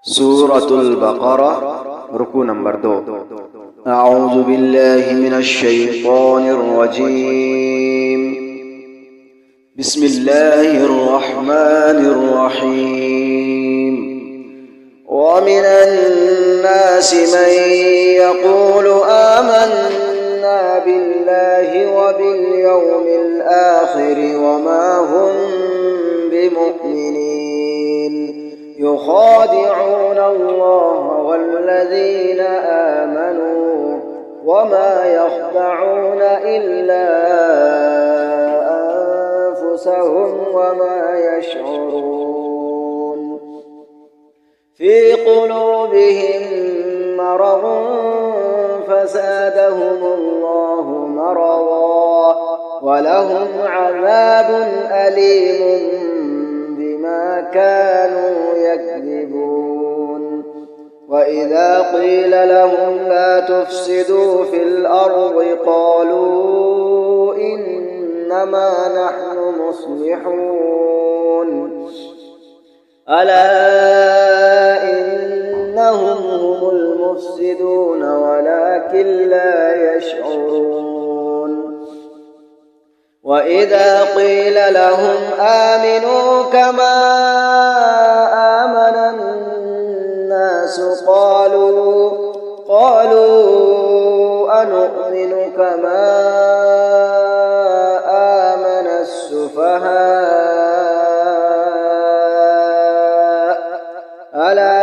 سورة البقرة ركوع نمبر 2 أعوذ بالله من الشيطان الرجيم بسم الله الرحمن الرحيم ومن الناس من يقول آمنا بالله وباليوم الآخر وما هم بمؤمنين يخادعون الله والذين آمنوا وما يخدعون إلا أنفسهم وما يشعرون في قلوبهم مرض فزادهم الله مرضا ولهم عذاب أليم بما كانوا يكذبون وإذا قيل لهم لا تفسدوا في الأرض قالوا إنما نحن مصلحون ألا إنهم هم المفسدون ولكن لا يشعرون وإذا قيل لهم آمنوا كما آمن الناس قالوا أنؤمن كما آمن السفهاء ألا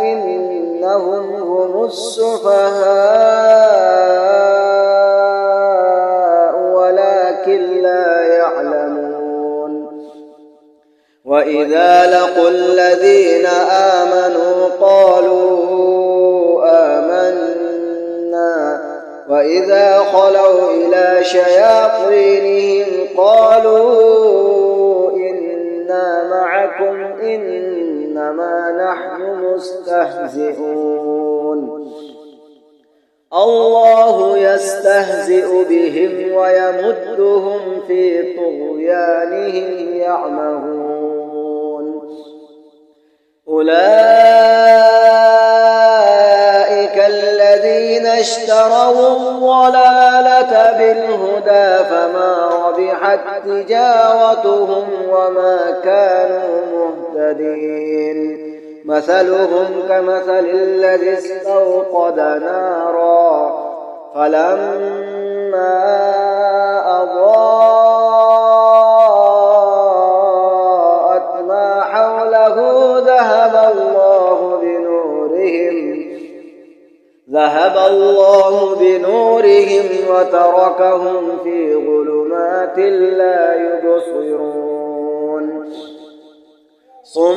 إنهم هم السفهاء ولكن لا يعلمون وإذا لقوا الذين آمنوا قالوا آمنا وإذا خلوا إلى شياطينهم قالوا إنا معكم إنما نحن مستهزئون الله يستهزئ بهم ويمدهم في طغيانهم يعمهون أولئك الذين اشتروا الضلالة بالهدى فما ربحت تجارتهم وما كانوا مهتدين مثلهم كمثل الذي استوقد نارا فلما أضاءت ما حوله ذهب الله بنورهم وتركهم في ظلمات لا يبصرون صم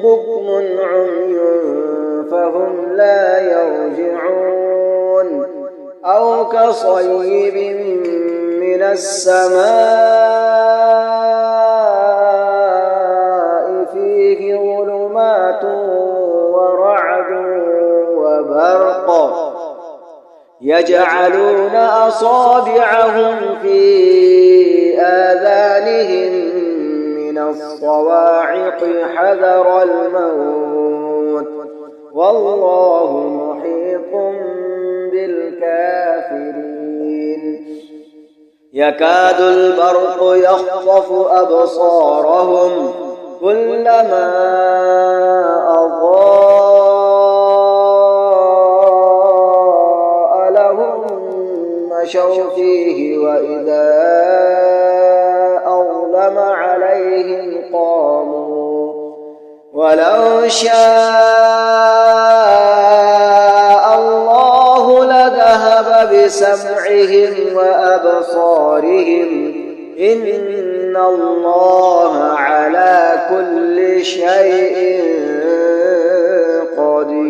بكم عمي فهم لا يرجعون أو كصيب من السماء فيه ظلمات ورعد وبرق يجعلون أصابعهم في آذانهم من الصواعق حذر الموت والله محيط بالكافرين يكاد البرق يخطف أبصارهم كلما أضاء لهم مشوا فيه وإذا أظلم عليهم قاموا ولو شاء الله لذهب بسمعهم وأبصارهم إن الله على كل شيء قدير